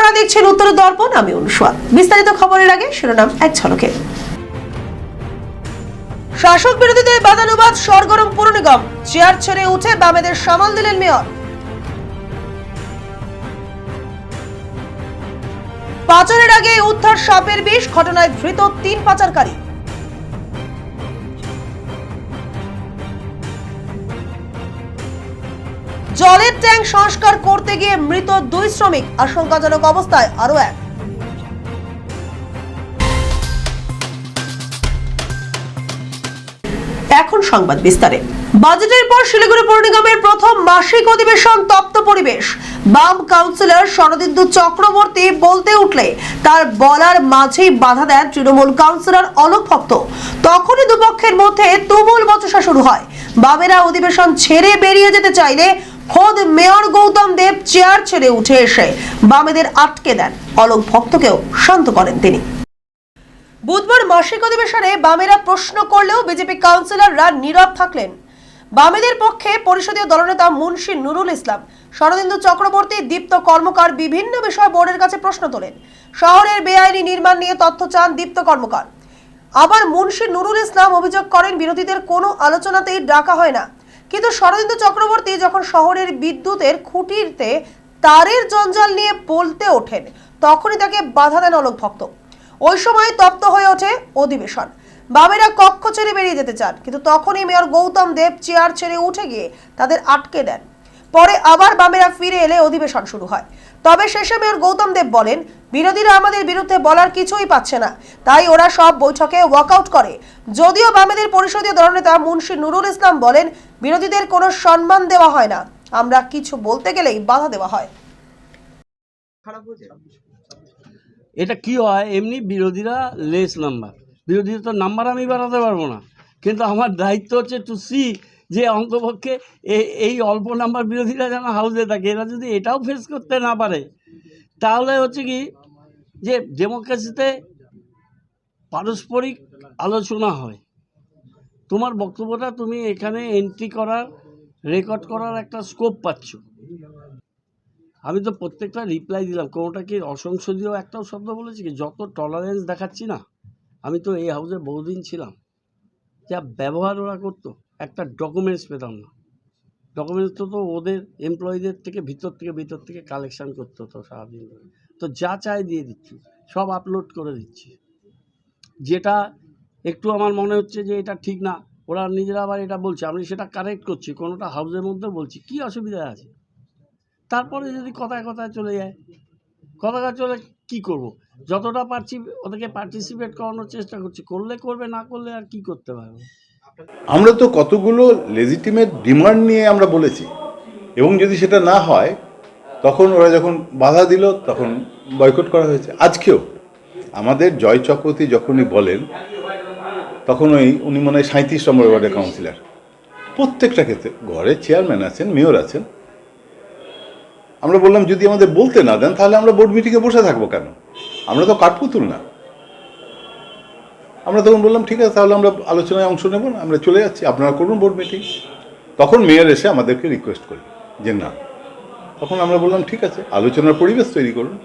আপনারা দেখছেন উত্তর দর্পণ, আমি অনুষ্কা। বিস্তারিত খবরের আগে শিরোনাম এক ঝলকে। শাসক বিরোধীদের বাদানুবাদ সরগরম পুর নিগম, চেয়ার ছেড়ে উঠে বামেদের সামাল দিলেন মেয়র। পাচারের আগে উদ্ধার সাপের বিষ, ঘটনায় ধৃত 3 পাচারকারী। জলের ট্যাঙ্ক সংস্কার করতে গিয়ে মৃত 2 শ্রমিক, আশঙ্কাজনক অবস্থায় আরো এক। এখন সংবাদ বিস্তারে। বাজেটের পর শিলিগুড়ি পৌর নিগমের প্রথম মাসিক অধিবেশন তপ্ত পরিবেশ। বাম কাউন্সিলর শরদিন্দু চক্রবর্তী বলতে উঠলে তার বলার মাঝেই বাধা দেন তৃণমূল কাউন্সিলর অলোক ভক্ত। তখনই দুপক্ষের মধ্যে তুমুল বচসা শুরু হয়। বামেরা অধিবেশন ছেড়ে বেরিয়ে যেতে চাইলে খোদ মেয়র গৌতম দেব চেয়ার ছেড়ে উঠে এসে বামেদের আটকে দেন। অলোক ভক্তকেও শান্ত করেন তিনি। বুধবার মাসিক অধিবেশনে বামেরা প্রশ্ন করলেও বিজেপি কাউন্সিলররা নীরব থাকলেন। বামেদের পক্ষে পরিষদীয় দলনেতা মুন্সি নুরুল ইসলাম, শরদিন্দু চক্রবর্তী, দীপ্ত কর্মকার বিভিন্ন বিষয়ে বোর্ডের কাছে প্রশ্ন তোলেন। শহরের বেআইনি নির্মাণ নিয়ে তথ্য চান দীপ্ত কর্মকার। আবার মুন্সি নুরুল ইসলাম অভিযোগ করেন বিরোধীদের কোনো আলোচনাতেই ডাকা হয় না। কিন্তু শরদিন্দু চক্রবর্তী যখন শহরের বিদ্যুতের খুঁটিতে তারের জঞ্জাল নিয়ে বলতে ওঠেন, তখনই তাকে বাধা দেন অলোক ভক্ত। ওই সময় তপ্ত হয়ে ওঠে অধিবেশন। বামেরা কক্ষ ছেড়ে বেরিয়ে যেতে চান, কিন্তু তখনই মেয়র গৌতম দেব চেয়ার ছেড়ে উঠে গিয়ে তাদের আটকে দেন। পরে আবার বামেরা ফিরে এলে অধিবেশন শুরু হয়। তবে শেষে মেয়র গৌতম দেব বলেন, বিরোধীরা আমাদের বিরুদ্ধে বলার কিছুই পাচ্ছে না, তাই ওরা সব বৈঠকে ওয়াকআউট করে। যদিও বামেদের পরিষদীয় দলনেতা মুন্সি নুরুল ইসলাম বলেন, বিরোধীদের কোনো সম্মান দেওয়া হয় না, আমরা কিছু বলতে গেলেই বাধা দেওয়া হয়। এটা কি হয়, এমনি বিরোধীরা লেস নাম্বার, বিরোধীরা তো নাম্বার আমি বাড়াতে পারবো না, কিন্তু আমার দায়িত্ব হচ্ছে টু সি যে অন্তপক্ষে এই অল্প নাম্বার বিরোধীরা যেন হাউসে থাকে। এরা যদি এটাও ফেস করতে না পারে, তাহলে হচ্ছে কি যে ডেমোক্রেসিতে পারস্পরিক আলোচনা হয়। তোমার বক্তব্যটা তুমি এখানে এন্ট্রি করার, রেকর্ড করার একটা স্কোপ পাচ্ছ। আমি তো প্রত্যেকটা রিপ্লাই দিলাম, কোনোটা কি অসংসদীয় একটাও শব্দ বলেছি কি? যত টলারেন্স দেখাচ্ছি না, আমি তো এই হাউসে বহুদিন ছিলাম, যা ব্যবহার ওরা করতো, একটা ডকুমেন্টস পেতাম না। ডকুমেন্টস তো ওদের এমপ্লয়ীদের থেকে ভিতর থেকে কালেকশান করতে হতো সারাদিন ধরে। তো যা চাই দিয়ে দিচ্ছি, সব আপলোড করে দিচ্ছি। যেটা একটু আমার মনে হচ্ছে যে এটা ঠিক না, ওরা নিজেরা আবার এটা বলছে, আমি সেটা কারেক্ট করছি, কোনোটা হাউসের মধ্যে বলছি, কি অসুবিধা আছে? তারপরে যদি কথায় চলে যায়, কথায় চলে কি করব? যতটা পারছি ওদেরকে পার্টিসিপেট করানোর চেষ্টা করছি, করলে করবে, না করলে আর কি করতে পারবে। আমরা তো কতগুলো লেজিটিমেট ডিমান্ড নিয়ে আমরা বলেছি, এবং যদি সেটা না হয় তখন ওরা যখন বাধা দিল তখন বয়কট করা হয়েছে। আজকেও আমাদের জয় চক্রবর্তী যখনই বলেন, তখন উনি মনে হয় 37 নম্বর ওয়ার্ডের কাউন্সিলর, প্রত্যেকটা ক্ষেত্রে ঘরে চেয়ারম্যান আছেন, মেয়র আছেন। আমরা বললাম যদি আমাদের বলতে না দেন তাহলে আমরা বোর্ড মিটিংয়ে বসে থাকবো কেন? আমরা তো কাঠপুতুল না। আমরা তখন বললাম ঠিক আছে, তাহলে আমরা আলোচনায় অংশ নেব না, আমরা চলে যাচ্ছি, আপনারা করুন বোর্ড মিটিং। তখন মেয়র এসে আমাদেরকে রিকোয়েস্ট করলেন যে না, তখন আমরা বললাম ঠিক আছে, আলোচনার পরিবেশ তৈরি করুন।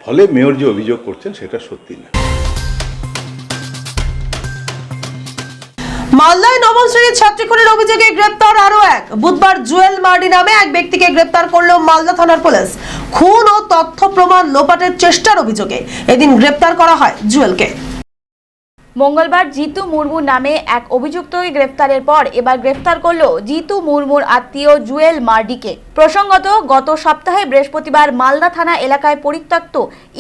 ফলে মেয়র যে অভিযোগ করছেন সেটা সত্যি না। মালদায় নবম শ্রেণীর ছাত্রী খুনের অভিযোগে গ্রেপ্তার আরো এক। বুধবার জুয়েল মার্ডি নামে এক ব্যক্তিকে গ্রেপ্তার করল মালদা থানার পুলিশ। খুন ও তথ্য প্রমাণ লোপাটের চেষ্টার অভিযোগে এদিন গ্রেপ্তার করা হয় জুয়েলকে। মঙ্গলবার জিতু মুর্মু নামে এক অভিযুক্তকে গ্রেফতারের পর এবার গ্রেফতার করলো জিতু মুর্মুর আত্মীয় জুয়েল মার্ডিকে। প্রসঙ্গত, গত সপ্তাহে বৃহস্পতিবার মালদা থানা এলাকায় পরিত্যক্ত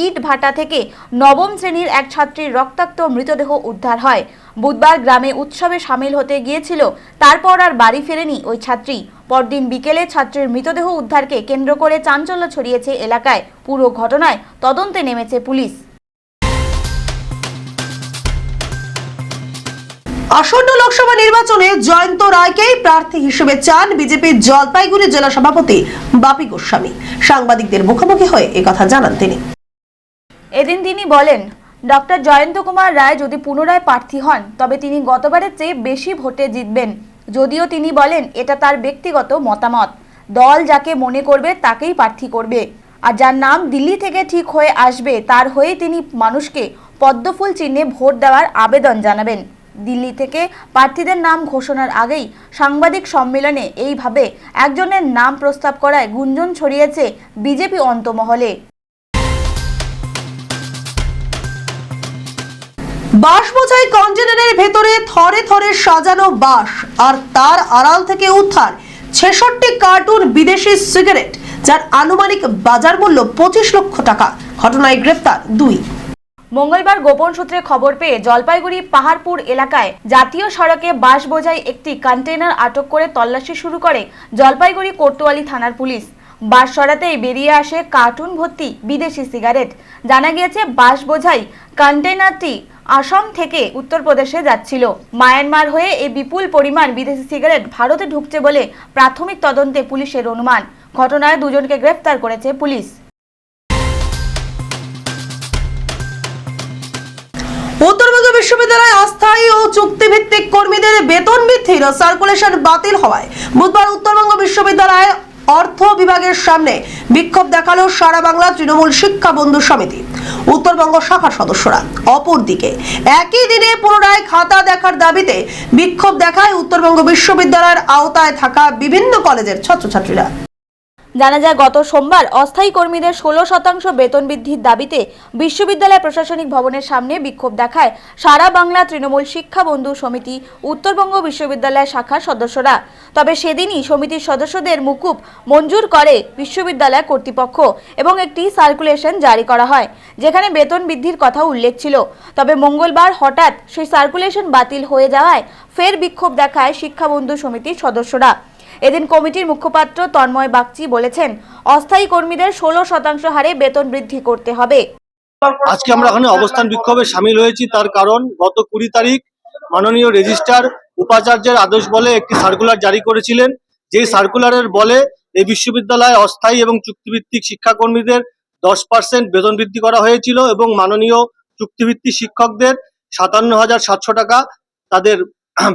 ইট ভাটা থেকে নবম শ্রেণীর এক ছাত্রীর রক্তাক্ত মৃতদেহ উদ্ধার হয়। বুধবার গ্রামে উৎসবে সামিল হতে গিয়েছিল, তারপর আর বাড়ি ফেরেনি ওই ছাত্রী। পরদিন বিকেলে ছাত্রীর মৃতদেহ উদ্ধারকে কেন্দ্র করে চাঞ্চল্য ছড়িয়েছে এলাকায়। পুরো ঘটনায় তদন্তে নেমেছে পুলিশ। আসন্ন লোকসভা নির্বাচনে জয়ন্ত রায়কেই প্রার্থী হিসেবে চান বিজেপির জলপাইগুড়ি জেলা সভাপতি বাপি গোস্বামী। সাংবাদিকদের মুখোমুখি হয়ে একথা জানান তিনি। এদিন তিনি বলেন, ডক্টর জয়ন্ত কুমার রায় যদি পুনরায় প্রার্থী হন তবে তিনি গতবারের চেয়ে বেশি ভোটে জিতবেন। যদিও তিনি বলেন এটা তার ব্যক্তিগত মতামত, দল যাকে মনে করবে তাকেই প্রার্থী করবে। আর যার নাম দিল্লি থেকে ঠিক হয়ে আসবে তার হয়ে তিনি মানুষকে পদ্মফুল চিহ্নে ভোট দেওয়ার আবেদন জানাবেন। দিল্লি থেকে প্রার্থীদের নাম ঘোষণার আগেই সাংবাদিক সম্মেলনে এইভাবে একজনের নাম প্রস্তাব করায় গুঞ্জন ছড়িয়েছে বিজেপি অন্তমহলে। বাস বোঝাই কন্টেনারের ভেতরে থরে থরে সাজানো বাস, আর তার আড়াল থেকে উদ্ধার 66 কার্টুন বিদেশি সিগারেট, যার আনুমানিক বাজার মূল্য 25 লক্ষ টাকা। ঘটনায় গ্রেপ্তার 2। মঙ্গলবার গোপন সূত্রে খবর পেয়ে জলপাইগুড়ি পাহাড়পুর এলাকায় জাতীয় সড়কে বাস বোঝাই একটি কন্টেনার আটক করে তল্লাশি শুরু করে জলপাইগুড়ি কোতোয়ালি থানার পুলিশ। বাস সরাতেই বেরিয়ে আসে কার্টুন ভর্তি বিদেশি সিগারেট। জানা গিয়েছে বাস বোঝাই কন্টেনারটি আসাম থেকে উত্তরপ্রদেশে যাচ্ছিল। মায়ানমার হয়ে এই বিপুল পরিমাণ বিদেশি সিগারেট ভারতে ঢুকছে বলে প্রাথমিক তদন্তে পুলিশের অনুমান। ঘটনায় 2 জনকে গ্রেফতার করেছে পুলিশ। উত্তরবঙ্গ বিশ্ববিদ্যালয়ে অস্থায়ী ও চুক্তিভিত্তিক কর্মীদের বেতন বৃদ্ধির সার্কুলেশন বাতিল হওয়ায় বুধবার উত্তরবঙ্গ বিশ্ববিদ্যালয়ে অর্থ বিভাগের সামনে বিক্ষোভ দেখালো সারা বাংলা তৃণমূল শিক্ষা বন্ধু সমিতি উত্তরবঙ্গ শাখার সদস্যরা। অপরদিকে একই দিনে পুনরায় খাতা দেখার দাবিতে বিক্ষোভ দেখায় উত্তরবঙ্গ বিশ্ববিদ্যালয়ের আওতায় থাকা বিভিন্ন কলেজের ছাত্রছাত্রীরা। জানা যায় গত সোমবার অস্থায়ী কর্মীদের 16% বেতন বৃদ্ধির দাবিতে বিশ্ববিদ্যালয় প্রশাসনিক ভবনের সামনে বিক্ষোভ দেখায় সারা বাংলা তৃণমূল শিক্ষা বন্ধু সমিতি উত্তরবঙ্গ বিশ্ববিদ্যালয় শাখার সদস্যরা। তবে সেদিনই সমিতির সদস্যদের মুকুব মঞ্জুর করে বিশ্ববিদ্যালয় কর্তৃপক্ষ এবং একটি সার্কুলেশন জারি করা হয়, যেখানে বেতন বৃদ্ধির কথা উল্লেখ ছিল। তবে মঙ্গলবার হঠাৎ সেই সার্কুলেশন বাতিল হয়ে যাওয়ায় ফের বিক্ষোভ দেখায় শিক্ষা বন্ধু সমিতির সদস্যরা। এদিন কমিটির মুখপাত্র তন্ময় বাগচি বলেছেন, অস্থায়ী কর্মীদের 16% হারে বেতন বৃদ্ধি করতে হবে। আজকে আমরা এখানে অবস্থান বিক্ষোভে সামিল হয়েছি, তার কারণ গত 20 তারিখ মাননীয় রেজিস্ট্রার উপাচার্যের আদেশ বলে একটি সার্কুলার জারি করেছিলেন। যেই সার্কুলারের বলে এই বিশ্ববিদ্যালয়ে অস্থায়ী এবং চুক্তিভিত্তিক শিক্ষাকর্মীদের 10% বেতন বৃদ্ধি করা হয়েছিল এবং মাননীয় চুক্তিভিত্তিক শিক্ষকদের 57,700 টাকা তাদের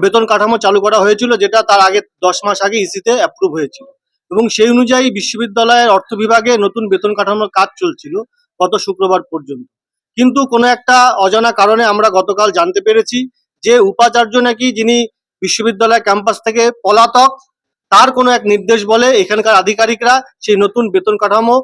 বেতন কাঠামো চালু করা হয়েছিল, যেটা তার আগে 10 মাস আগে ইসিতে অ্যাপ্রুভ হয়েছিল এবং সেই অনুযায়ী বিশ্ববিদ্যালয়ের অর্থ বিভাগে নতুন বেতন কাঠামোর কাজ চলছিল গত শুক্রবার পর্যন্ত। কিন্তু কোনো একটা অজানা কারণে আমরা গতকাল জানতে পেরেছি যে উপাচার্য নাকি, যিনি বিশ্ববিদ্যালয় ক্যাম্পাস থেকে পলাতক, তার কোনো এক নির্দেশ বলে এখানকার আধিকারিকরা সেই নতুন বেতন কাঠামো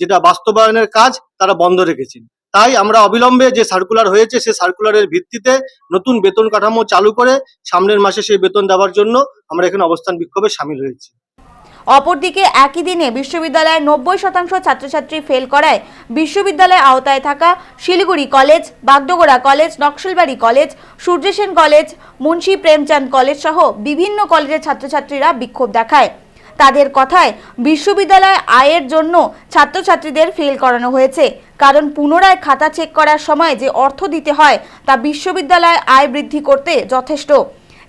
যেটা বাস্তবায়নের কাজ তারা বন্ধ রেখেছেন। তাই আমরা অবিলম্বে যে সার্কুলার হয়েছে সেই সার্কুলারের ভিত্তিতে নতুন বেতন কাঠামো চালু করে সামনের মাসে সেই বেতন দেওয়ার জন্য আমরা এখানে অবস্থান বিক্ষোভে সামিল হয়েছি। অপরদিকে একই দিনে বিশ্ববিদ্যালয়ে 90% ছাত্রছাত্রী ফেল করায় বিশ্ববিদ্যালয়ের আওতায় থাকা Siliguri college, Bagdogra college, Naxalbari college, Surya Sen college, Munshi Premchand college সহ বিভিন্ন কলেজের ছাত্রছাত্রীরা বিক্ষোভ দেখায়। তাদের কথায় বিশ্ববিদ্যালয় আয়ের জন্য ছাত্রছাত্রীদের ফেল করানো হয়েছে, কারণ পুনরায় খাতা চেক করার সময় যে অর্থ দিতে হয় তা বিশ্ববিদ্যালয় আয় বৃদ্ধি করতে যথেষ্ট।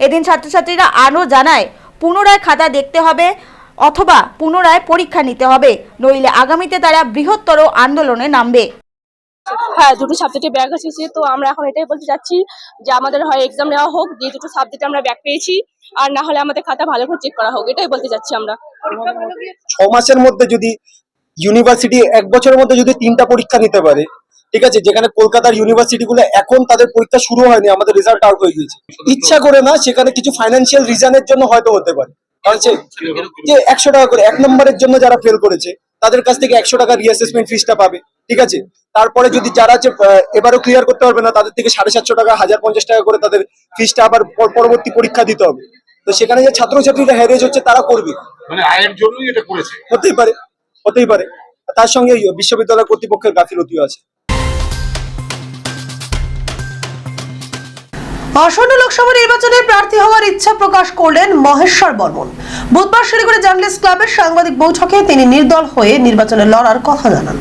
এদিন ছাত্রছাত্রীরা আরও জানায়, পুনরায় খাতা দেখতে হবে অথবা পুনরায় পরীক্ষা নিতে হবে, নইলে আগামীতে তারা বৃহত্তর আন্দোলনে নামবে। হ্যাঁ, 2টো সাবজেক্টে ব্যাক এসেছে, তো আমরা এখন এটাই বলতে চাচ্ছি যে আমাদের হয় এক্সাম নেওয়া হোক, যে 2টো সাবজেক্টে আমরা ব্যাক পেয়েছি, আর না হলে আমাদের খাতা ভালো করে চেক করা হোক, এটাই বলতে চাচ্ছি আমরা। 6 মাসের মধ্যে যদি ইউনিভার্সিটি 1 বছরের মধ্যে যদি 3টা পরীক্ষা নিতে পারে, ঠিক আছে, যেখানে কলকাতার ইউনিভার্সিটি গুলো এখন তাদের পরীক্ষা শুরু হয়নি, আমাদের রেজাল্ট আউট হয়ে গেছে, ইচ্ছা করে না, সেখানে কিছু ফাইন্যান্সিয়াল রিজনের জন্য হয়তো হতে পারে। যে 100 টাকা করে 1 নম্বরের জন্য যারা ফেল করেছে তাদের কাছ থেকে 100 টাকা রিঅ্যাসেসমেন্ট ফিসটা পাবে, ঠিক আছে। তারপরে যদি যারা এবারও ক্লিয়ার করতে পারবে না তাদের থেকে 750 টাকা 1050 টাকা করে তাদের ফিসটা আবার পরবর্তী পরীক্ষা দিতে হবে। তো সেখানে যে ছাত্রছাত্রীরা হ্যারেজ হচ্ছে তারা করবে, মানে আয়ের জন্যই এটা করেছে, হতেই পারে। তার সঙ্গে বিশ্ববিদ্যালয় কর্তৃপক্ষের গাফিলতিও আছে। আসন্ন লোকসভা নির্বাচনে প্রার্থী হওয়ার ইচ্ছা প্রকাশ করলেন মহেশ্বর বর্মন। বুধবার শিলিগুড়ি জার্নালিস্ট ক্লাবের সাংবাদিক বৈঠকে তিনি নির্দল হয়ে নির্বাচনে লড়ার কথা জানান।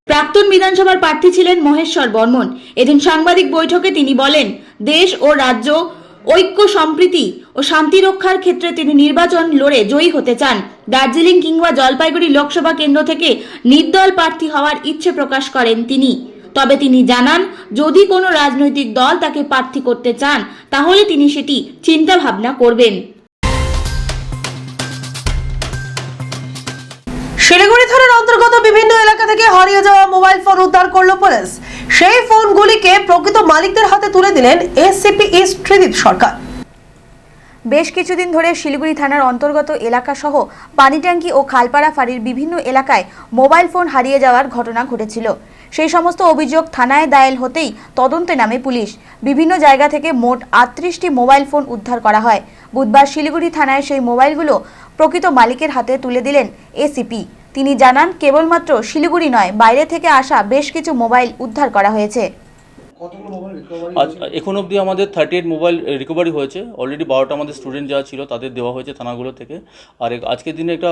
প্রাক্তন বিধানসভার প্রার্থী ছিলেন মহেশ্বর বর্মন। এদিন সাংবাদিক বৈঠকে তিনি বলেন, দেশ ও রাজ্য ঐক্য, সম্প্রীতি ও শান্তি রক্ষার ক্ষেত্রে তিনি নির্বাচন লড়ে জয়ী হতে চান। দার্জিলিং কিংবা জলপাইগুড়ি লোকসভা কেন্দ্র থেকে নির্দল প্রার্থী হওয়ার ইচ্ছে প্রকাশ করেন তিনি। তবে তিনি জানান, যদি কোনো রাজনৈতিক দল তাকে প্রার্থী করতে চান তাহলে তিনি সেটি চিন্তা ভাবনা করবেন। শিলিগুড়ি থানার অন্তর্গত বিভিন্ন এলাকা থেকে হারিয়ে যাওয়া মোবাইল ফোন উদ্ধার করলো পুলিশ। সেই ফোনগুলিকে প্রকৃত মালিকদের হাতে তুলে দিলেন এসিপি ইস্ট ত্রিদীপ সরকার। বেশ কিছুদিন ধরে শিলিগুড়ি থানার অন্তর্গত এলাকা সহ পানিট্যাঙ্কি ও খালপাড়া ফাঁড়ির বিভিন্ন এলাকায় মোবাইল ফোন হারিয়ে যাওয়ার ঘটনা ঘটেছিল। সেই সমস্ত অভিযোগ থানায় দায়ের হতেই তদন্তে নামে পুলিশ। বিভিন্ন জায়গা থেকে মোট 38টি মোবাইল ফোন উদ্ধার করা হয়। বুধবার শিলিগুড়ি থানায় সেই মোবাইলগুলো প্রকৃত মালিকের হাতে তুলে দিলেন এসিপি। তিনি জানান, কেবলমাত্র শিলিগুড়ি নয়, বাইরে থেকে আসা বেশ কিছু মোবাইল উদ্ধার করা হয়েছে। আজ এখন অবধি আমাদের 38 মোবাইল রিকভারি হয়েছে। অলরেডি 12টা আমাদের স্টুডেন্ট যারা ছিল তাদের দেওয়া হয়েছে থানাগুলো থেকে। আর আজকের দিনে একটা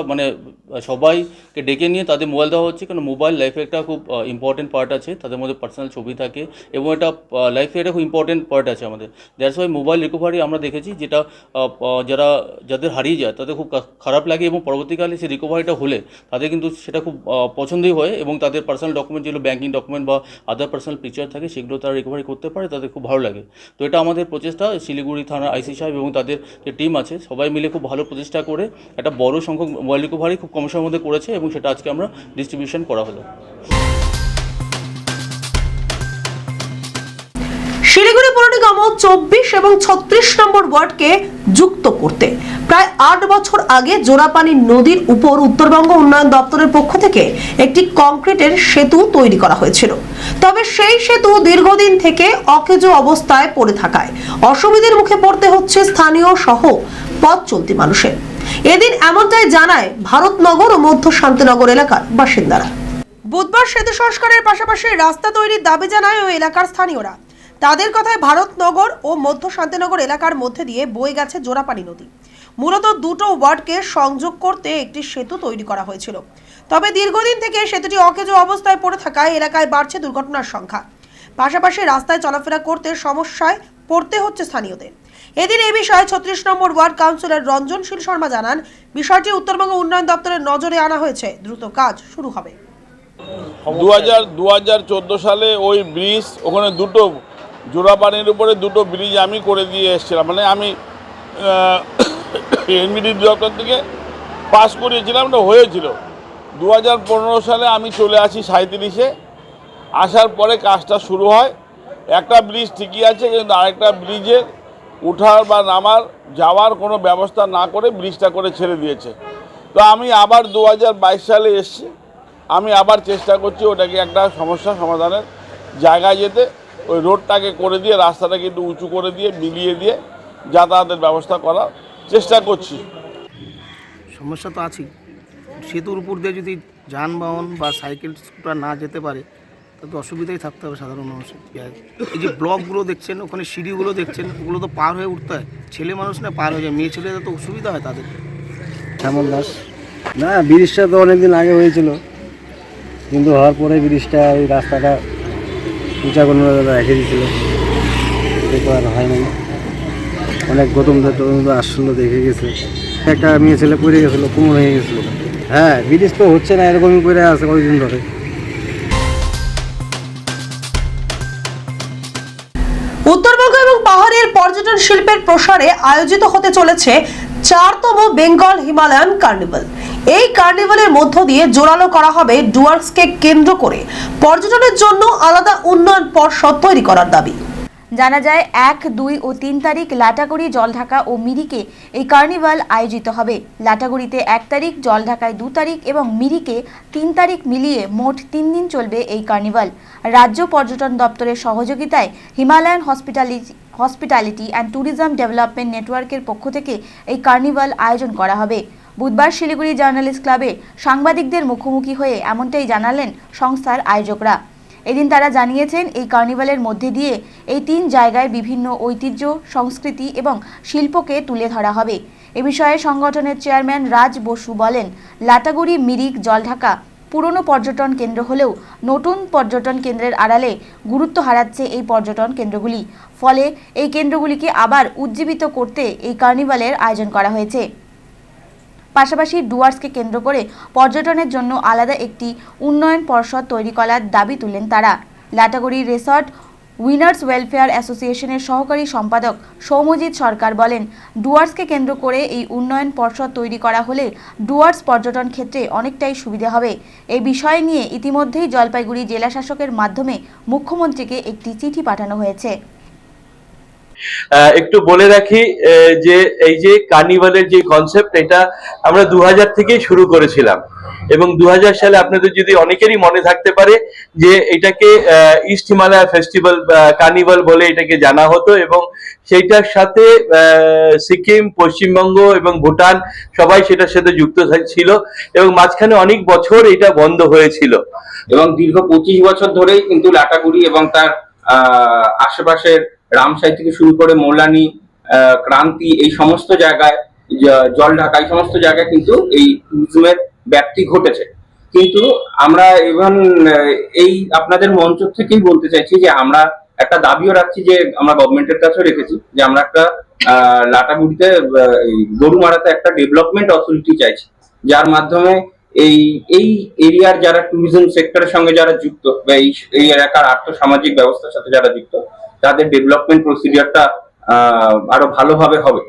সবাইকে ডেকে নিয়ে তাদের মোবাইল দেওয়া হচ্ছে, কারণ মোবাইল লাইফে একটা খুব ইম্পর্টেন্ট পার্ট আছে। তাদের মধ্যে পার্সোনাল ছবি থাকে এবং এটা লাইফে একটা খুব ইম্পর্টেন্ট পার্ট আছে আমাদের। দ্যাটস ওয়াই মোবাইল রিকভারি আমরা দেখেছি, যেটা যাদের হারিয়ে যায় তাদের খুব খারাপ লাগে এবং পরবর্তীকালে সেই রিকভারিটা হলে তাদের কিন্তু সেটা খুব পছন্দই হয় এবং তাদের পার্সোনাল ডকুমেন্ট, যেগুলো ব্যাঙ্কিং ডকুমেন্ট বা আদার পার্সোনাল পিকচার থাকে, সেগুলো তারা রিকভারি করতে পারে, তাদের খুব ভালো লাগে। তো এটা আমাদের প্রচেষ্টা, শিলিগুড়ি থানার আইসি সাহেব এবং তাদের যে টিম আছে সবাই মিলে খুব ভালো প্রচেষ্টা করে একটা বড় সংখ্যক মোবাইল রিকভারি খুব কম সময়ের মধ্যে করেছে এবং সেটা আজকে আমরা ডিস্ট্রিবিউশন করা হলো। শিলিগুড়ি পৌর নিগম 24 এবং 36 নম্বর ওয়ার্ডকে যুক্ত করতে প্রায় 8 বছর আগে জোড়াপানি নদীর উপর উত্তরবঙ্গ উন্নয়ন দপ্তরের পক্ষ থেকে একটি কংক্রিটের সেতু তৈরি করা হয়েছিল। তবে সেই সেতু দীর্ঘদিন থেকে অকেজো অবস্থায় পড়ে থাকায় অসুবিধার মুখে পড়তে হচ্ছে স্থানীয় সহ পথ চলতি মানুষের। এদিন এমনটাই জানায় ভারতনগর ও মধ্য শান্তিনগর এলাকার বাসিন্দারা। বুধবার সেতু সংস্কারের পাশাপাশি রাস্তা তৈরির দাবি জানায় ওই এলাকার স্থানীয়রা। তাদের কথায় ভারতনগর ও মধ্য শান্তিনগর এলাকার মধ্যে দিয়ে বয়ে গেছে জোড়াপানি নদী। মূলত দুটো ওয়ার্ডকে সংযোগ করতে একটি সেতু তৈরি করা হয়েছিল। তবে দীর্ঘদিন থেকে সেতুটি অকেজো অবস্থায় পড়ে থাকায় এলাকায় বাড়ছে দুর্ঘটনার সংখ্যা। পাশাপাশি রাস্তায় চলাফেরা করতে সমস্যায় পড়তে হচ্ছে স্থানীয়দের। এদিন এই বিষয়ে 36 নম্বর ওয়ার্ড কাউন্সিলর রঞ্জনশীল শর্মা জানান, বিষয়টি উত্তরবঙ্গ উন্নয়ন দপ্তরের নজরে আনা হয়েছে, দ্রুত কাজ শুরু হবে। 2014 সালে ওই ব্রিজ, ওখানে দুটো জোড়াপানির উপরে দুটো ব্রিজ আমি করে দিয়ে এসেছিলাম, মানে আমি এনবিডি দপ্তর থেকে পাস করিয়েছিলাম, ওটা হয়েছিল। 2015 সালে আমি চলে আসি 37-এ, আসার পরে কাজটা শুরু হয়। একটা ব্রিজ ঠিকই আছে, কিন্তু আরেকটা ব্রিজের উঠার বা নামার যাওয়ার কোনো ব্যবস্থা না করে ব্রিজটা করে ছেড়ে দিয়েছে। তো আমি আবার 2022 সালে এসেছি, আমি আবার চেষ্টা করছি ওটাকে একটা সমস্যা সমাধানের জায়গায় যেতে, ওই রোডটাকে করে দিয়ে রাস্তাটাকে একটু উঁচু করে দিয়ে মিলিয়ে দিয়ে যাতায়াতের ব্যবস্থা করার চেষ্টা করছি। সমস্যা তো আছেই, সেতুর উপর দিয়ে যদি যানবাহন বা সাইকেল স্কুটার না যেতে পারে তা তো অসুবিধাই থাকতে হবে সাধারণ মানুষের। এই যে ব্লকগুলো দেখছেন, ওখানে সিঁড়িগুলো দেখছেন, ওগুলো তো পার হয়ে উঠতে হয়। ছেলে মানুষ না পার হয়ে যায়, মেয়ে ছেলেদের তো অসুবিধা হয় তাদের। শ্যামল দাস। না, ব্রিজটা তো অনেকদিন আগে হয়েছিল, কিন্তু হওয়ার পরে ব্রিজটা এই রাস্তাটা উঁচা কোনো রেখে দিয়েছিল, দেখো আর হয় নাই। অনেক গতম আসলো, দেখে গেছে। একটা মেয়ে ছেলে পড়ে গেছিলো, কোমর হয়ে গেছিলো। হ্যাঁ, ব্রিজ তো হচ্ছে না, এরকমই করে আছে কয়েকদিন ধরে। উত্তরবঙ্গ এবং পাহাড়ের পর্যটন শিল্পের প্রসারে আয়োজিত হতে চলেছে 4তম বেঙ্গল হিমালয়ান কার্নিভাল। এই কার্নিভালের মধ্য দিয়ে জোরালো করা হবে ডুয়ার্সকে কেন্দ্র করে পর্যটনের জন্য আলাদা উন্নয়ন পর্ষদ তৈরি করার দাবি। জানা যায় 1, 2 ও 3 তারিখ লাটাগুড়ি, জলঢাকা ও মিরিকে এই কার্নিভাল আয়োজিত হবে। লাটাগুড়িতে 1 তারিখ, জলঢাকায় 2 তারিখ এবং মিরিকে 3 তারিখ মিলিয়ে মোট 3 দিন চলবে এই কার্নিভাল। রাজ্য পর্যটন দপ্তরের সহযোগিতায় Himalayan hospitality and tourism development নেটওয়ার্কের পক্ষ থেকে এই কার্নিভাল আয়োজন করা হবে। বুধবার শিলিগুড়ি জার্নালিস্ট ক্লাবে সাংবাদিকদের মুখোমুখি হয়ে এমনটাই জানালেন সংস্থার আয়োজকরা। এদিন তারা জানিয়েছেন, এই কার্নিভালের মধ্যে দিয়ে এই 3 জায়গায় বিভিন্ন ঐতিহ্য, সংস্কৃতি এবং শিল্পকে তুলে ধরা হবে। এ বিষয়ে সংগঠনের চেয়ারম্যান রাজ বসু বলেন, লাটাগুড়ি, মিরিক, জলঢাকা পুরনো পর্যটন কেন্দ্র হলেও নতুন পর্যটন কেন্দ্রের আড়ালে গুরুত্ব হারাচ্ছে এই পর্যটন কেন্দ্রগুলি। ফলে এই কেন্দ্রগুলিকে আবার উজ্জীবিত করতে এই কার্নিভালের আয়োজন করা হয়েছে। পাশাপাশি ডুয়ার্সকে কেন্দ্র করে পর্যটনের জন্য আলাদা একটি উন্নয়ন পর্ষদ তৈরি করার দাবি তুলেন তারা। লাটাগুড়ি রিসর্ট উইনার্স ওয়েলফেয়ার অ্যাসোসিয়েশনের সহকারী সম্পাদক সৌম্যজিৎ সরকার বলেন, ডুয়ার্সকে কেন্দ্র করে এই উন্নয়ন পর্ষদ তৈরি করা হলে ডুয়ার্স পর্যটন ক্ষেত্রে অনেকটাই সুবিধা হবে। এই বিষয় নিয়ে ইতিমধ্যেই জলপাইগুড়ি জেলা শাসকের মাধ্যমে মুখ্যমন্ত্রীকে একটি চিঠি পাঠানো হয়েছে। একটু বলে রাখি যে এই যে কার্নিভালের যে কনসেপ্ট, এটা আমরা 2000 থেকেই শুরু করেছিলাম এবং 2000 সালে আপনাদের যদি অনেকেরই মনে থাকতে পারে যে এটাকে ইস্ট হিমালয় ফেস্টিভ্যাল কার্নিভাল বলে এটাকে জানা হতো এবং সেইটার সাথে সিকিম, পশ্চিমবঙ্গ এবং ভুটান সবাই সেটার সাথে যুক্ত ছিল এবং মাঝখানে অনেক বছর এটা বন্ধ হয়েছিল এবং দীর্ঘ 25 বছর ধরেই কিন্তু লাটাগুড়ি এবং তার আশেপাশের রামসাই থেকে শুরু করে মোলানি, ক্রান্তি, এই সমস্ত জায়গায়, জলঢাকা, এই সমস্ত জায়গায় কিন্তু এই ট্যুরিজমের ব্যাপ্তি ঘটেছে। কিন্তু আমরা ইভেন এই আপনাদের মঞ্চ থেকেই বলতে চাইছি যে আমরা একটা দাবিও রাখছি, যে আমরা গভর্নমেন্টের কাছেও রেখেছি যে আমরা একটা লাটাগুড়িতে গরুমারাতে একটা ডেভেলপমেন্ট অথরিটি চাইছি, যার মাধ্যমে এই এরিয়ার যারা ট্যুরিজম সেক্টরের সঙ্গে যারা যুক্ত বা এই এলাকার আর্থসামাজিক ব্যবস্থার সাথে যারা যুক্ত, তাদের ডেভেলপমেন্ট প্রসিডিওরটা আরো ভালোভাবে হবে।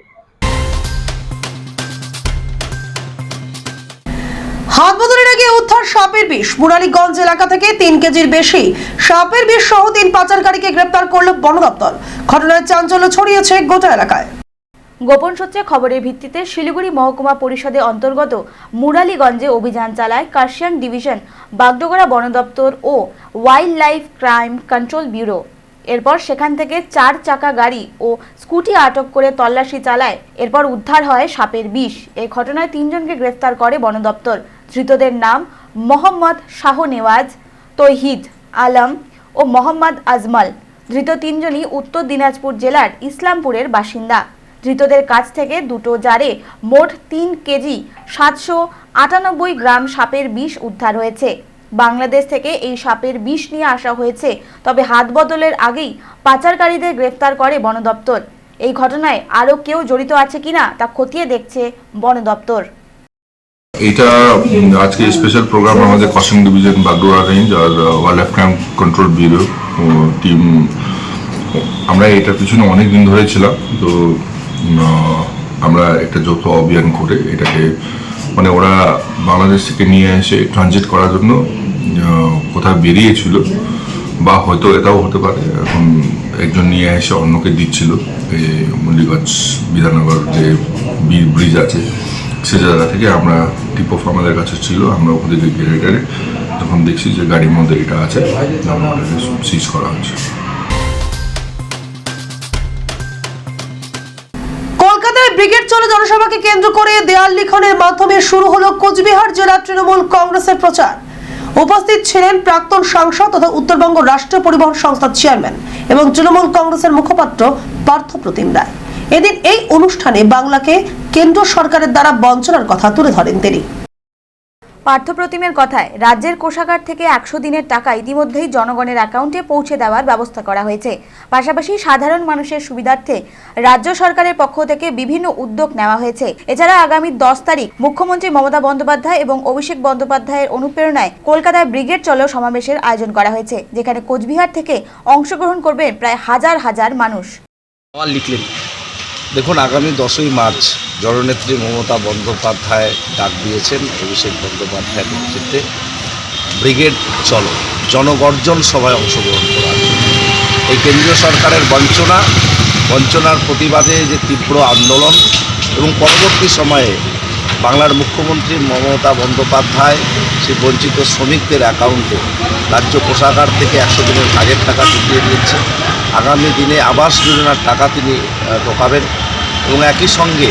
হাত বদলের আগে উদ্ধার সাপের বিষ। মুরালীগঞ্জ এলাকা থেকে 3 কেজির বেশি সাপের বিষ সহ 3 পাচারকারীকে গ্রেপ্তার করল বন দপ্তর। ঘটনায় চাঞ্চল্য ছড়িয়েছে গোটা এলাকায়। গোপন সূত্রে খবরের ভিত্তিতে শিলিগুড়ি মহকুমা পরিষদের অন্তর্গত মুরালীগঞ্জে অভিযান চালায় কার্শিয়াং ডিভিশন, বাগডোগরা বন দপ্তর ও wildlife crime control bureau. এরপর সেখান থেকে 4 চাকা গাড়ি ও স্কুটি আটক করে তল্লাশি চালায়। এরপর উদ্ধার হয় সাপের বিষ। এই ঘটনায় 3 জনকে গ্রেফতার করে বন দপ্তর। ধৃতদের নাম মোহাম্মদ শাহনেওয়াজ, তৌহিদ আলম ও মোহাম্মদ আজমল। ধৃত 3 জনই উত্তর দিনাজপুর জেলার ইসলামপুরের বাসিন্দা। ধৃতদের কাছ থেকে 2টো জারে মোট 3 কেজি 798 গ্রাম সাপের বিষ উদ্ধার হয়েছে। বাংলাদেশ থেকে এই সাপের বিষ নিয়ে আসা হয়েছে, তবে হাত বদলের আগেই পাচারকারীদের গ্রেফতার করে বন দপ্তর। এই ঘটনায় আরও কেউ জড়িত আছে কিনা তা খতিয়ে দেখছে বন দপ্তর। এটা আজকে স্পেশাল প্রোগ্রাম আমাদের কার্শিয়াং ডিভিশন, বাগডোগরা রেঞ্জ আর wildlife crime control bureau team, আমরা এটার পিছনে অনেক দিন ধরে ছিলাম। তো আমরা একটা যৌথ অভিযান করে এটাকে মানে ওরা বাংলাদেশ থেকে নিয়ে এসে ট্রানজিট করার জন্য কোথাও বেরিয়েছিল, বা হয়তো এটাও হতে পারে এখন একজন নিয়ে এসে অন্যকে দিচ্ছিল। এই মুরালীগঞ্জ বিধাননগর যে ব্রিজ আছে সে জায়গা থেকে আমরা টিপ অফ আমাদের কাছে ছিল, আমরা ওখানে গেটে যখন দেখছি যে গাড়ির মধ্যে এটা আছে, আমরা সিজ করা হয়েছে। কলকাতায় ব্রিগেড চলো জনসভাকে কেন্দ্র করে দেয়াল লিখনের মাধ্যমে শুরু হলো কোচবিহার জেলা তৃণমূল কংগ্রেসের প্রচার। উপস্থিত ছিলেন প্রাক্তন সাংসদ তথা উত্তরবঙ্গ রাষ্ট্রীয় পরিবহন সংস্থার চেয়ারম্যান এবং তৃণমূল কংগ্রেসের মুখপাত্র পার্থপ্রতিম রায়। এদিন এই অনুষ্ঠানে বাংলাকে কেন্দ্র সরকারের দ্বারা বঞ্চনার কথা তুলে ধরেন তিনি। পার্থপ্রতিমের কথায়, রাজ্যের কোষাগার থেকে 100 দিনের টাকা ইতিমধ্যেই জনগণের অ্যাকাউন্টে পৌঁছে দেওয়ার ব্যবস্থা করা হয়েছে। পাশাপাশি সাধারণ মানুষের সুবিধার্থে রাজ্য সরকারের পক্ষ থেকে বিভিন্ন উদ্যোগ নেওয়া হয়েছে। এছাড়া আগামী 10 তারিখ মুখ্যমন্ত্রী মমতা বন্দ্যোপাধ্যায় এবং অভিষেক বন্দ্যোপাধ্যায়ের অনুপ্রেরণায় কলকাতায় ব্রিগেড চলো সমাবেশের আয়োজন করা হয়েছে, যেখানে কোচবিহার থেকে অংশগ্রহণ করবেন প্রায় হাজার হাজার মানুষ। লিখলেন, দেখুন, আগামী 10ই মার্চ জননেত্রী মমতা বন্দ্যোপাধ্যায় ডাক দিয়েছেন অভিষেক বন্দ্যোপাধ্যায়ের নেতৃত্বে ব্রিগেড চলো জনগর্জন সভায় অংশগ্রহণ করার। এই কেন্দ্রীয় সরকারের বঞ্চনার প্রতিবাদে যে তীব্র আন্দোলন এবং পরবর্তী সময়ে বাংলার মুখ্যমন্ত্রী মমতা বন্দ্যোপাধ্যায় সেই বঞ্চিত শ্রমিকদের অ্যাকাউন্টে রাজ্য কোষাগার থেকে 100 দিনের কাজের টাকা ঢুকিয়ে দিয়েছে। আগামী দিনে আবাস যোজনার টাকা তিনি ঢোকাবেন এবং একই সঙ্গে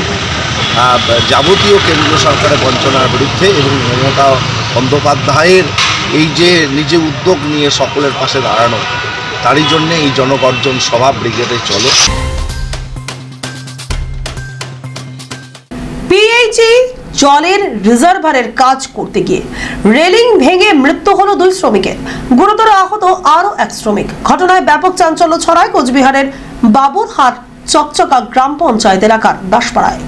যাবতীয় কেন্দ্রীয় সরকারের বঞ্চনার বিরুদ্ধে এবং মমতা বন্দ্যোপাধ্যায়ের এই যে নিজে উদ্যোগ নিয়ে সকলের পাশে দাঁড়ানো, তারই জন্যে এই জনগর্জন সভা ব্রিগেডে চলো। পিএইচই জলের রিজার্ভারের কাজ করতে গিয়ে রেলিং ভেঙে মৃত্যু হলো 2 শ্রমিকের, গুরুতর আহত আরো 1 শ্রমিক। ঘটনায় ব্যাপক চাঞ্চল্য ছড়ায় কোচবিহারের বাবুরহাট চকচকা গ্রাম পঞ্চায়েত এলাকার দাসপাড়ায়।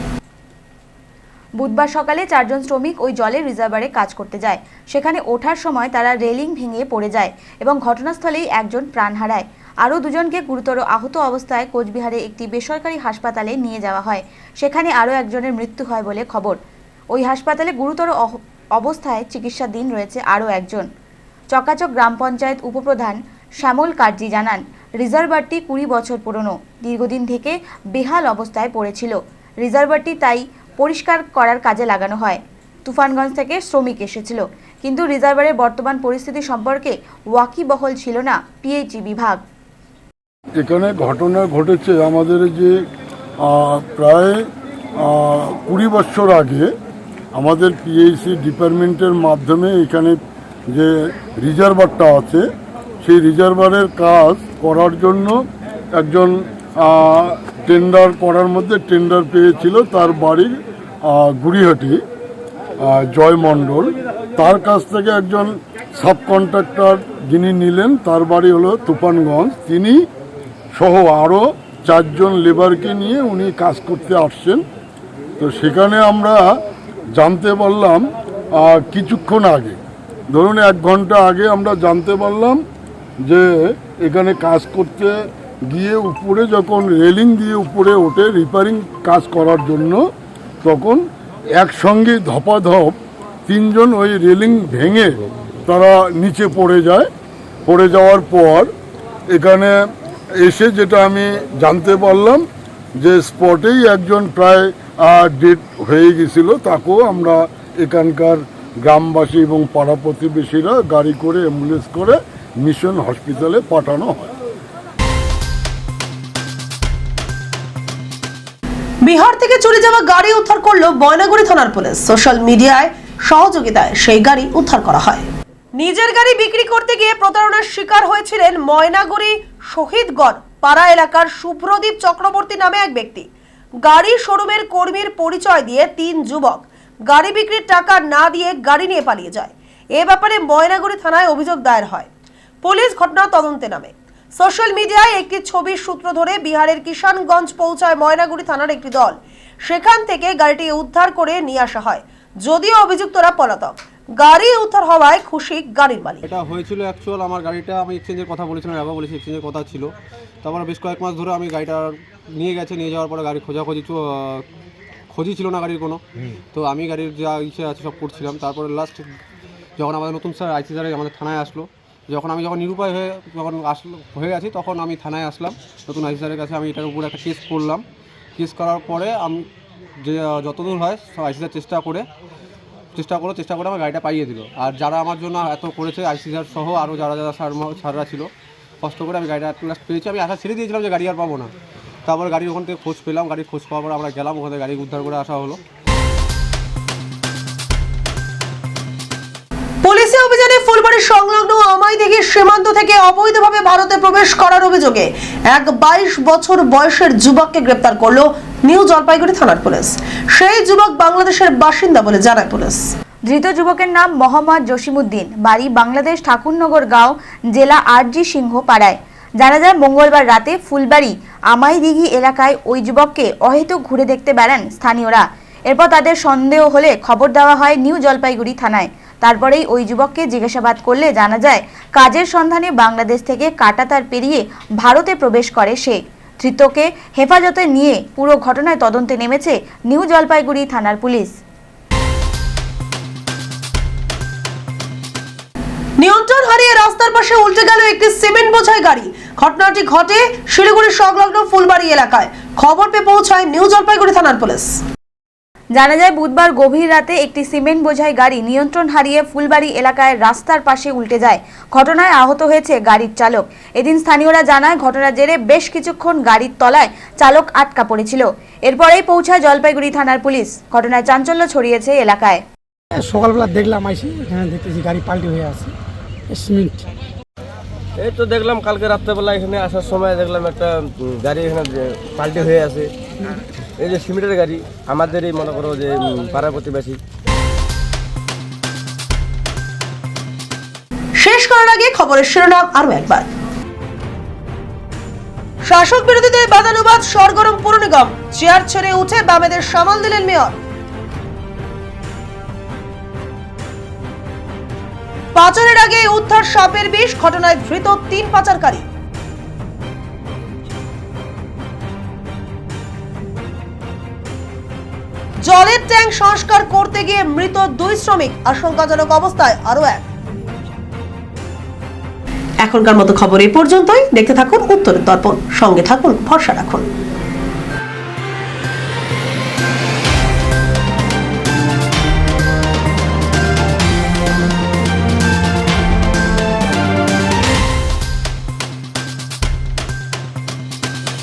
বুধবার সকালে 4 জন শ্রমিক ওই জলের রিজার্ভারে কাজ করতে যায়। সেখানে ওঠার সময় তারা রেলিং ভেঙে পড়ে যায় এবং ঘটনাস্থলেই একজন প্রাণ হারায়। আরও দুজনকে গুরুতর আহত অবস্থায় কোচবিহারে একটি বেসরকারি হাসপাতালে নিয়ে যাওয়া হয়। সেখানে আরও একজনের মৃত্যু হয় বলে খবর। ওই হাসপাতালে গুরুতর অবস্থায় চিকিৎসাধীন রয়েছে আরও একজন। চকাচক গ্রাম পঞ্চায়েত উপপ্রধান শ্যামল কার্জি জানান, রিজার্ভারটি 20 বছর পুরনো, দীর্ঘদিন থেকে বেহাল অবস্থায় পড়েছিল। রিজার্ভারটি তাই পরিষ্কার করার কাজে লাগানো হয়। তুফানগঞ্জ থেকে শ্রমিক এসেছিল, কিন্তু রিজার্ভারের বর্তমান পরিস্থিতি সম্পর্কে ওয়াকিবহল ছিল না পিএইচই বিভাগ। এখানে ঘটনা ঘটেছে আমাদের যে প্রায় 20 বছর আগে আমাদের পিএইচি ডিপার্টমেন্টের মাধ্যমে এখানে যে রিজার্ভারটা আছে সেই রিজার্ভারের কাজ করার জন্য একজন টেন্ডার করার মধ্যে টেন্ডার পেয়েছিল, তার বাড়ি গুড়িহাটি, জয় মণ্ডল। তার কাছ থেকে একজন সাব কন্ট্রাক্টর যিনি নিলেন, তার বাড়ি হলো তুফানগঞ্জ, তিনি সহ আরও 4 জন লেবারকে নিয়ে উনি কাজ করতে আসছেন। তো সেখানে আমরা জানতে পারলাম কিছুক্ষণ আগে, ধরুন 1 ঘন্টা আগে আমরা জানতে পারলাম যে এখানে কাজ করতে গিয়ে উপরে যখন রেলিং দিয়ে উপরে ওঠে রিপেয়ারিং কাজ করার জন্য, তখন একসঙ্গে ধপাধপ 3 জন ওই রেলিং ভেঙে তারা নিচে পড়ে যায়। পড়ে যাওয়ার পর এখানে এসে যেটা আমি জানতে পারলাম যে স্পটেই একজন প্রায় ডেড হয়ে গেছিল। তাকেও আমরা এখানকার গ্রামবাসী এবং পাড়া প্রতিবেশীরা গাড়ি করে অ্যাম্বুলেন্স করে মিশন হসপিটালে পাঠানো হয়। বিহার থেকে চুরি যাওয়া গাড়ি উদ্ধার করলো ময়নাগুড়ি থানার পুলিশ। সোশ্যাল মিডিয়ায় সহযোগিতায় সেই গাড়ি উদ্ধার করা হয়। নিজের গাড়ি বিক্রি করতে গিয়ে প্রতারণার শিকার হয়েছিলেন ময়নাগুড়ি শহীদগড় পাড়া এলাকার শুভ্রদীপ চক্রবর্তী নামে এক ব্যক্তি। গাড়ি শোরুমের কর্মীর পরিচয় দিয়ে 3 যুবক গাড়ি বিক্রির টাকা না দিয়ে গাড়ি নিয়ে পালিয়ে যায়। এ ব্যাপারে ময়নাগুড়ি থানায় অভিযোগ দায়ের হয়। পুলিশ ঘটনা তদন্তে নামে। সোশ্যাল মিডিয়ায় একটি ছবির সূত্র ধরে বিহারের কিষানগঞ্জ পৌঁছায় ময়নাগুড়ি থানার একটি দল। সেখান থেকে গাড়িটি উদ্ধার করে নিয়ে আসা হয়, যদিও অভিযুক্তরা পলাতক। গাড়ি উদ্ধার হওয়ায় খুশি গাড়ির মালিক। এটা হয়েছিল অ্যাকচুয়াল আমার গাড়িটা আমি এক্সচেঞ্জের কথা বলেছিলাম, এবার বলেছি এক্সচেঞ্জের কথা ছিল। তারপরে বেশ কয়েক মাস ধরে আমি গাড়িটা নিয়ে যাওয়ার পরে গাড়ি খোঁজি ছিল না গাড়ির কোনো। তো আমি গাড়ির যা ইচ্ছে আছে সব করছিলাম। তারপরে লাস্ট যখন আমাদের নতুন স্যার আইসি স্যার আমাদের থানায় আসলো, যখন নিরুপায় হয়ে গেছি তখন আমি থানায় আসলাম নতুন আইসি স্যারের কাছে। আমি এটার উপর একটা কেস করলাম। কেস করার পরে আমি যে যতদূর হয় আইসি স্যার চেষ্টা করে আমার গাড়িটা পাইয়ে দিল। আর যারা আমার জন্য এত করেছে আইসি স্যার সহ আরও যারা স্যাররা ছিল, কষ্ট করে আমি গাড়িটা লাস্ট পেয়েছি। আমি আশা ছেড়ে দিয়েছিলাম যে গাড়ি আর পাবো না। তারপরে গাড়ির ওখান থেকে খোঁজ পেলাম, গাড়ির খোঁজ পাওয়ার পর আমরা গেলাম, ওখান থেকে গাড়ি উদ্ধার করে আসা হলো। পুলিশি অভিযানে ফুলবাড়ি সংলগ্ন আমাইদিঘি সীমান্ত থেকে অবৈধভাবে ভারতে প্রবেশ করার অভিযোগে এক 22 বছর বয়সের যুবককে গ্রেপ্তার করলো নিউ জলপাইগুড়ি থানার পুলিশ। সেই যুবক বাংলাদেশের বাসিন্দা বলে জানায় পুলিশ। ধৃত যুবকের নাম মোহাম্মদ জসিমউদ্দিন, বাড়ি বাংলাদেশ ঠাকুরনগর গাঁও, জেলা আরজি সিংহ পাড়ায়। জানা যায় মঙ্গলবার রাতে ফুলবাড়ি আমাইদিঘি এলাকায় ওই যুবককে অহেতুক ঘুরে দেখতে বেড়ান স্থানীয়রা। এরপর তাদের সন্দেহ হলে খবর দেওয়া হয় নিউ জলপাইগুড়ি থানায়। তারপরেই ওই যুবককে জিজ্ঞাসাবাদ করলে জানা যায় কাজের সন্ধানে বাংলাদেশ থেকে কাঁটাতার পেরিয়ে ভারতে প্রবেশ করে সে। ধৃতকে হেফাজতে নিয়ে পুরো ঘটনায় তদন্তে নেমেছে নিউ জলপাইগুড়ি থানার পুলিশ। নিয়ন্ত্রণ হারিয়ে রাস্তার পাশে উল্টে গেল একটি সিমেন্ট বোঝাই গাড়ি। ঘটনাটি ঘটে শিলিগুড়ির সংলগ্ন ফুলবাড়ি এলাকায়। খবর পেয়ে পৌঁছায় নিউ জলপাইগুড়ি থানার পুলিশ। জানা যায় বুধবার গভীর রাতে একটি সিমেন্ট বোঝাই গাড়ি নিয়ন্ত্রণ হারিয়ে ফুলবাড়ি এলাকায় রাস্তার পাশে উল্টে যায়। ঘটনায় আহত হয়েছে গাড়ির চালক। এদিন স্থানীয়রা জানায় ঘটনার জেরে বেশ কিছুক্ষণ গাড়ির তলায় চালক আটকা পড়েছিল। এরপরেই পৌঁছায় জলপাইগুড়ি থানার পুলিশ। ঘটনায় চাঞ্চল্য ছড়িয়েছে এলাকায়। সকালবেলা দেখলাম আইসি, এখানে দেখতেছি গাড়ি পাল্টি হয়ে আছে সিমেন্ট। এই তো দেখলাম কালকে রাত্রেবেলা এখানে আসার সময় দেখলাম একটা গাড়ি এখানে পাল্টি হয়ে আছে। এই যে সিমেন্টের গাড়ি, আমাদের এই মনে করো যে পাড়া প্রতিবেশী। শেষ করার আগে খবরের শিরোনাম আরো একবার। শাসক বিরোধীদের বাদানুবাদ সরগরম পুর নিগম, চেয়ার ছেড়ে উঠে বামেদের সামাল দিলেন মেয়র। পাচারের আগে উদ্ধার সাপের বিষ, ঘটনায় ধৃত 3 পাচারকারী। জলের ট্যাঙ্ক সংস্কার করতে গিয়ে মৃত 2 শ্রমিক, আশঙ্কাজনক অবস্থায় আরো এক। এখনকার মতো খবর এই পর্যন্তই। দেখতে থাকুন উত্তরের দর্পণ, সঙ্গে থাকুন, ভরসা রাখুন।